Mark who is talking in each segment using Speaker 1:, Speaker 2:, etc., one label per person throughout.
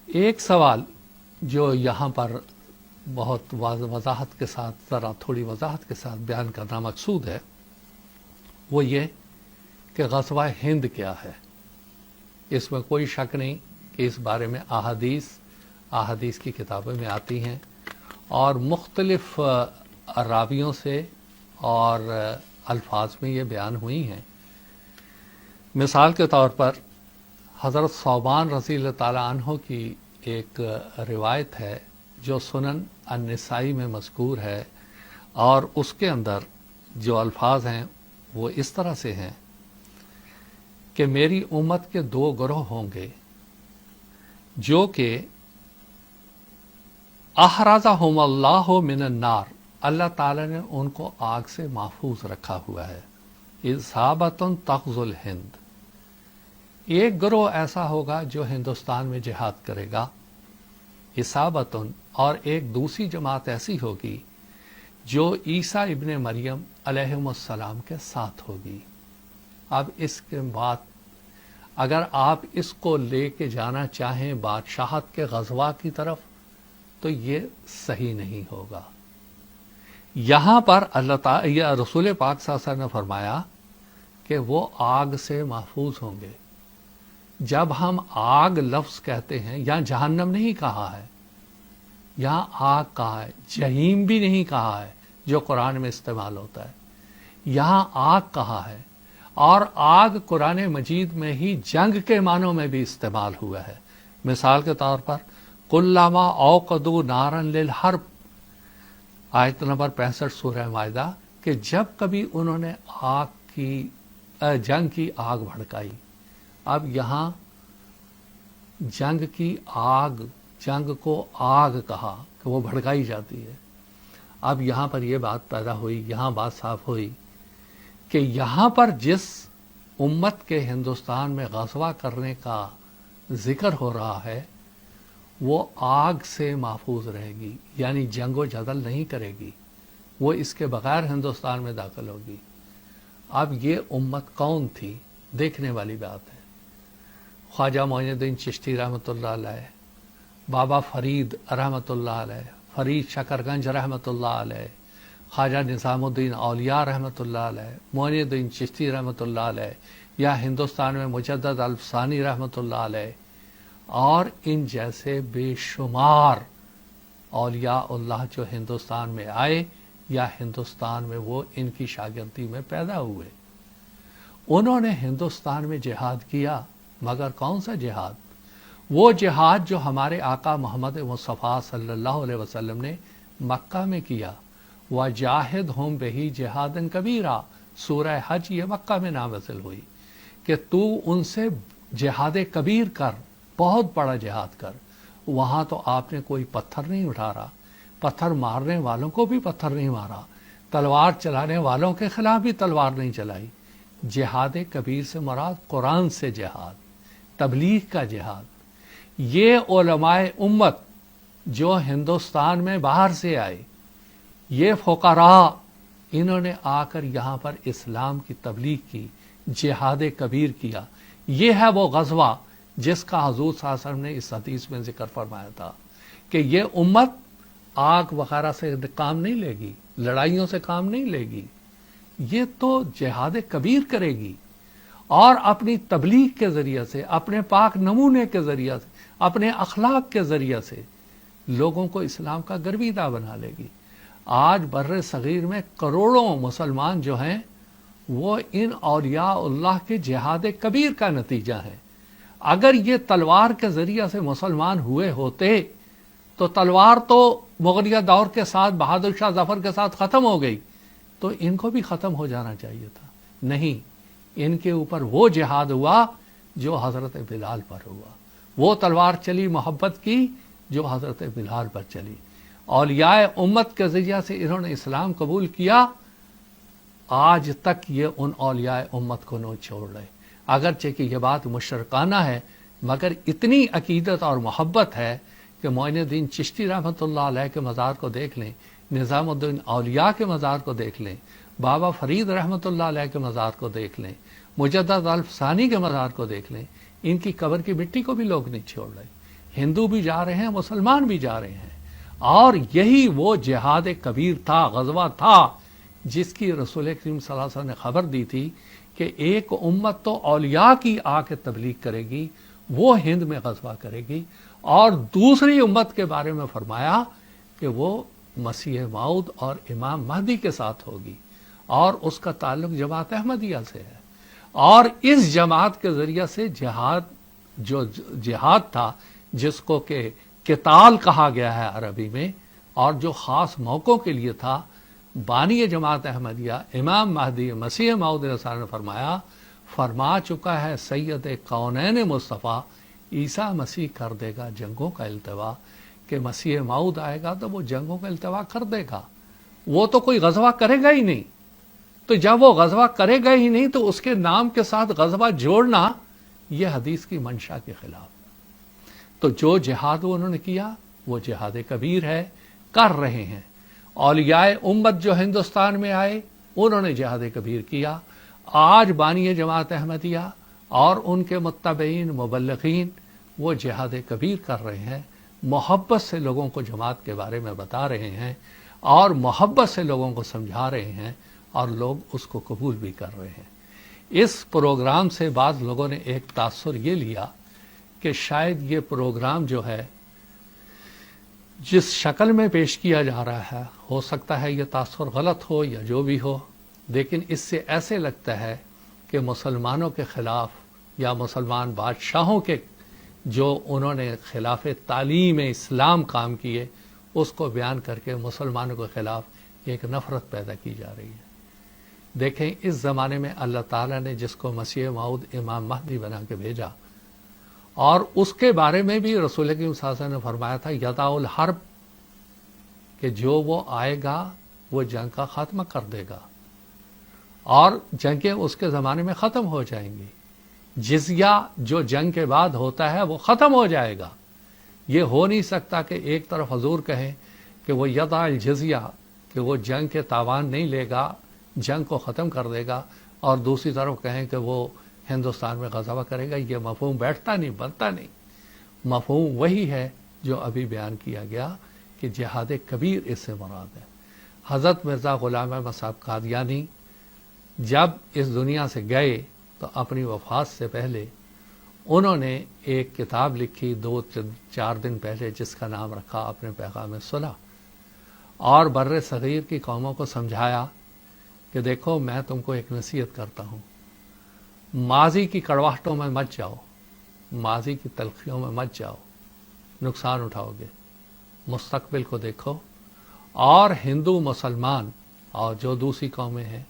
Speaker 1: ایک سوال جو یہاں پر بہت وضاحت کے ساتھ ذرا تھوڑی وضاحت کے ساتھ بیان کرنا مقصود ہے وہ یہ کہ غزوہ ہند کیا ہے۔ اس میں کوئی شک نہیں کہ اس بارے میں احادیث کی کتابوں میں آتی ہیں اور مختلف راویوں سے اور الفاظ میں یہ بیان ہوئی ہیں۔ مثال کے طور پر حضرت ثوبان رضی اللہ تعالیٰ عنہ کی ایک روایت ہے جو سنن النسائی میں مذکور ہے، اور اس کے اندر جو الفاظ ہیں وہ اس طرح سے ہیں کہ میری امت کے دو گروہ ہوں گے جو کہ احرزہم اللہ من النار، اللہ تعالیٰ نے ان کو آگ سے محفوظ رکھا ہوا ہے۔ اصابۃ تغزو الہند، ایک گروہ ایسا ہوگا جو ہندوستان میں جہاد کرے گا، اصابۃ، اور ایک دوسری جماعت ایسی ہوگی جو عیسیٰ ابن مریم علیہ السلام کے ساتھ ہوگی۔ اب اس کے بعد اگر آپ اس کو لے کے جانا چاہیں بادشاہت کے غزوہ کی طرف تو یہ صحیح نہیں ہوگا۔ یہاں پر اللہ تعالی یا رسول پاک صلی اللہ علیہ وسلم نے فرمایا کہ وہ آگ سے محفوظ ہوں گے۔ جب ہم آگ لفظ کہتے ہیں، یہاں جہنم نہیں کہا ہے، یہاں آگ کہا ہے، جہیم بھی نہیں کہا ہے جو قرآن میں استعمال ہوتا ہے، یہاں آگ کہا ہے، اور آگ قرآن مجید میں ہی جنگ کے معنوں میں بھی استعمال ہوا ہے۔ مثال کے طور پر کلما اوقدوا نارا للحرب، آیت نمبر 65 سورہ مائدہ، کہ جب کبھی انہوں نے جنگ کی آگ بھڑکائی۔ اب یہاں جنگ کی آگ، جنگ کو آگ کہا کہ وہ بھڑکائی جاتی ہے۔ اب یہاں پر یہ بات پیدا ہوئی، یہاں بات صاف ہوئی کہ یہاں پر جس امت کے ہندوستان میں غزوہ کرنے کا ذکر ہو رہا ہے وہ آگ سے محفوظ رہے گی، یعنی جنگ و جدل نہیں کرے گی، وہ اس کے بغیر ہندوستان میں داخل ہوگی۔ اب یہ امت کون تھی؟ دیکھنے والی بات ہے۔ خواجہ معین الدین چشتی رحمۃ اللہ علیہ، بابا فرید رحمۃ اللہ علیہ، فرید شکرگنج رحمۃ اللہ علیہ، خواجہ نظام الدین اولیاء رحمۃ اللہ علیہ، معین الدین چشتی رحمۃ اللہ علیہ، یا ہندوستان میں مجدد الفسانی رحمۃ اللہ علیہ، اور ان جیسے بے شمار اولیاء اللہ جو ہندوستان میں آئے یا ہندوستان میں وہ ان کی شاگردی میں پیدا ہوئے، انہوں نے ہندوستان میں جہاد کیا، مگر کون سا جہاد؟ وہ جہاد جو ہمارے آقا محمد مصطفیٰ صلی اللہ علیہ وسلم نے مکہ میں کیا۔ وَجَاهِدْهُمْ بِهِ جِهَادًا كَبِيرًا، سورہ حج یہ مکہ میں نازل ہوئی کہ تو ان سے جہاد کبیر کر، بہت بڑا جہاد کر۔ وہاں تو آپ نے کوئی پتھر نہیں اٹھا رہا، پتھر مارنے والوں کو بھی پتھر نہیں مارا، تلوار چلانے والوں کے خلاف بھی تلوار نہیں چلائی۔ جہاد کبیر سے مراد قرآن سے جہاد، تبلیغ کا جہاد۔ یہ علماء امت جو ہندوستان میں باہر سے آئے، یہ فقراء، انہوں نے آ کر یہاں پر اسلام کی تبلیغ کی، جہاد کبیر کیا۔ یہ ہے وہ غزوہ جس کا حضور صلی اللہ علیہ وسلم نے اس حدیث میں ذکر فرمایا تھا کہ یہ امت آگ وغیرہ سے کام نہیں لے گی، لڑائیوں سے کام نہیں لے گی، یہ تو جہاد کبیر کرے گی، اور اپنی تبلیغ کے ذریعے سے، اپنے پاک نمونے کے ذریعے سے، اپنے اخلاق کے ذریعے سے لوگوں کو اسلام کا گرویدہ بنا لے گی۔ آج بر صغیر میں کروڑوں مسلمان جو ہیں وہ ان اولیاء اللہ کے جہاد کبیر کا نتیجہ ہے۔ اگر یہ تلوار کے ذریعے سے مسلمان ہوئے ہوتے تو تلوار تو مغلیہ دور کے ساتھ بہادر شاہ ظفر کے ساتھ ختم ہو گئی، تو ان کو بھی ختم ہو جانا چاہیے تھا۔ نہیں، ان کے اوپر وہ جہاد ہوا جو حضرت بلال پر ہوا، وہ تلوار چلی محبت کی جو حضرت بلال پر چلی۔ اولیاء امت کے ذریعے سے انہوں نے اسلام قبول کیا، آج تک یہ ان اولیاء امت کو نہ چھوڑ رہے۔ اگرچہ کہ یہ بات مشرکانہ ہے، مگر اتنی عقیدت اور محبت ہے کہ معین الدین چشتی رحمۃ اللہ علیہ کے مزار کو دیکھ لیں، نظام الدین اولیاء کے مزار کو دیکھ لیں، بابا فرید رحمۃ اللہ علیہ کے مزار کو دیکھ لیں، مجدد الفسانی کے مزار کو دیکھ لیں، ان کی قبر کی مٹی کو بھی لوگ نہیں چھوڑ رہے۔ ہندو بھی جا رہے ہیں، مسلمان بھی جا رہے ہیں، اور یہی وہ جہاد کبیر تھا، غزوہ تھا، جس کی رسول کریم صلی اللہ علیہ وسلم نے خبر دی تھی کہ ایک امت تو اولیاء کی آ کے تبلیغ کرے گی، وہ ہند میں غزوہ کرے گی، اور دوسری امت کے بارے میں فرمایا کہ وہ مسیح موعود اور امام مہدی کے ساتھ ہوگی، اور اس کا تعلق جماعت احمدیہ سے ہے۔ اور اس جماعت کے ذریعہ سے جہاد تھا، جس کو کہ قتال کہا گیا ہے عربی میں، اور جو خاص موقعوں کے لیے تھا، بانی جماعت احمدیہ امام مہدی مسیح موعود علیہ السلام نے فرما چکا ہے سید کونین مصطفیٰ عیسیٰ مسیح کر دے گا جنگوں کا التوا، کہ مسیح موعود آئے گا تو وہ جنگوں کا التوا کر دے گا، وہ تو کوئی غزوہ کرے گا ہی نہیں۔ تو جب وہ غزوہ کرے گا ہی نہیں تو اس کے نام کے ساتھ غزوہ جوڑنا یہ حدیث کی منشا کے خلاف۔ تو جو جہاد انہوں نے کیا وہ جہاد کبیر ہے، کر رہے ہیں۔ اولیاء امت جو ہندوستان میں آئے انہوں نے جہاد کبیر کیا، آج بانی جماعت احمدیہ اور ان کے متبعین مبلغین وہ جہاد کبیر کر رہے ہیں، محبت سے لوگوں کو جماعت کے بارے میں بتا رہے ہیں، اور محبت سے لوگوں کو سمجھا رہے ہیں، اور لوگ اس کو قبول بھی کر رہے ہیں۔ اس پروگرام سے بعض لوگوں نے ایک تاثر یہ لیا کہ شاید یہ پروگرام جو ہے جس شکل میں پیش کیا جا رہا ہے، ہو سکتا ہے یہ تاثر غلط ہو یا جو بھی ہو، لیکن اس سے ایسے لگتا ہے کہ مسلمانوں کے خلاف یا مسلمان بادشاہوں کے جو انہوں نے خلاف تعلیم اسلام کام کیے اس کو بیان کر کے مسلمانوں کے خلاف ایک نفرت پیدا کی جا رہی ہے۔ دیکھیں اس زمانے میں اللہ تعالیٰ نے جس کو مسیح موعود امام مہدی بنا کے بھیجا، اور اس کے بارے میں بھی رسول کریم صلی اللہ علیہ وسلم نے فرمایا تھا یدع الحرب، کہ جو وہ آئے گا وہ جنگ کا خاتمہ کر دے گا، اور جنگیں اس کے زمانے میں ختم ہو جائیں گی، جزیہ جو جنگ کے بعد ہوتا ہے وہ ختم ہو جائے گا۔ یہ ہو نہیں سکتا کہ ایک طرف حضور کہیں کہ وہ یدع الجزیہ، کہ وہ جنگ کے تاوان نہیں لے گا، جنگ کو ختم کر دے گا، اور دوسری طرف کہیں کہ وہ ہندوستان میں غزوہ کرے گا۔ یہ مفہوم بیٹھتا نہیں، بنتا نہیں۔ مفہوم وہی ہے جو ابھی بیان کیا گیا کہ جہاد کبیر اس سے مراد ہے۔ حضرت مرزا غلام احمد صاحب قادیانی جب اس دنیا سے گئے تو اپنی وفات سے پہلے انہوں نے ایک کتاب لکھی 2-4 دن پہلے، جس کا نام رکھا اپنے پیغام صلح، اور بر صغیر کی قوموں کو سمجھایا کہ دیکھو میں تم کو ایک نصیحت کرتا ہوں، ماضی کی کڑواہٹوں میں مت جاؤ، ماضی کی تلخیوں میں مت جاؤ، نقصان اٹھاؤ گے، مستقبل کو دیکھو، اور ہندو مسلمان اور جو دوسری قومیں ہیں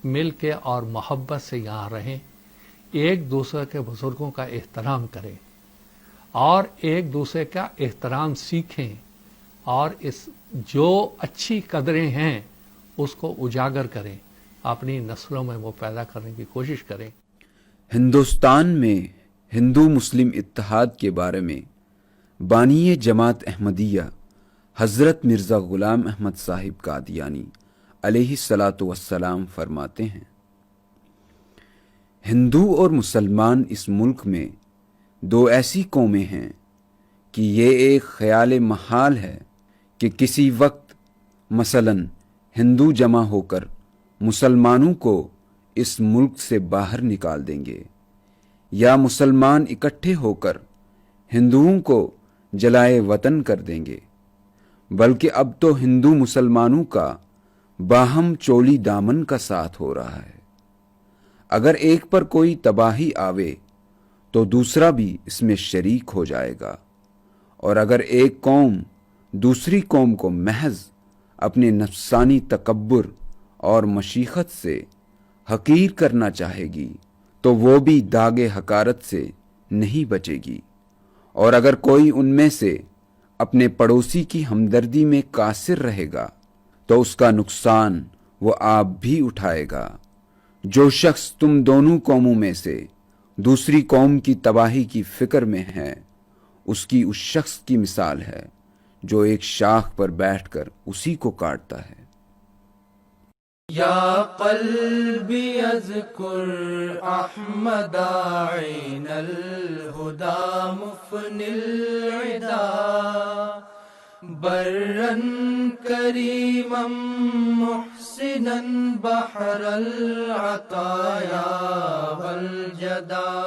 Speaker 1: مل کے اور محبت سے یہاں رہیں، ایک دوسرے کے بزرگوں کا احترام کریں، اور ایک دوسرے کا احترام سیکھیں، اور اس جو اچھی قدریں ہیں اس کو اجاگر کریں، اپنی نسلوں میں وہ پیدا کرنے کی کوشش کریں۔
Speaker 2: ہندوستان میں ہندو مسلم اتحاد کے بارے میں بانی جماعت احمدیہ حضرت مرزا غلام احمد صاحب قادیانی علیہ الصلاۃ والسلام فرماتے ہیں، ہندو اور مسلمان اس ملک میں دو ایسی قومیں ہیں کہ یہ ایک خیال محال ہے کہ کسی وقت مثلاً ہندو جمع ہو کر مسلمانوں کو اس ملک سے باہر نکال دیں گے، یا مسلمان اکٹھے ہو کر ہندوؤں کو جلائے وطن کر دیں گے، بلکہ اب تو ہندو مسلمانوں کا باہم چولی دامن کا ساتھ ہو رہا ہے۔ اگر ایک پر کوئی تباہی آوے تو دوسرا بھی اس میں شریک ہو جائے گا، اور اگر ایک قوم دوسری قوم کو محض اپنے نفسانی تکبر اور مشیخت سے حقیر کرنا چاہے گی تو وہ بھی داغ حقارت سے نہیں بچے گی، اور اگر کوئی ان میں سے اپنے پڑوسی کی ہمدردی میں قاصر رہے گا تو اس کا نقصان وہ آپ بھی اٹھائے گا۔ جو شخص تم دونوں قوموں میں سے دوسری قوم کی تباہی کی فکر میں ہے، اس کی اس شخص کی مثال ہے جو ایک شاخ پر بیٹھ کر اسی کو کاٹتا ہے۔
Speaker 3: یا قلبی اذکر احمد عین الہدی الهدى مفني العدا برا كريما محسنا بحر العطايا والجدا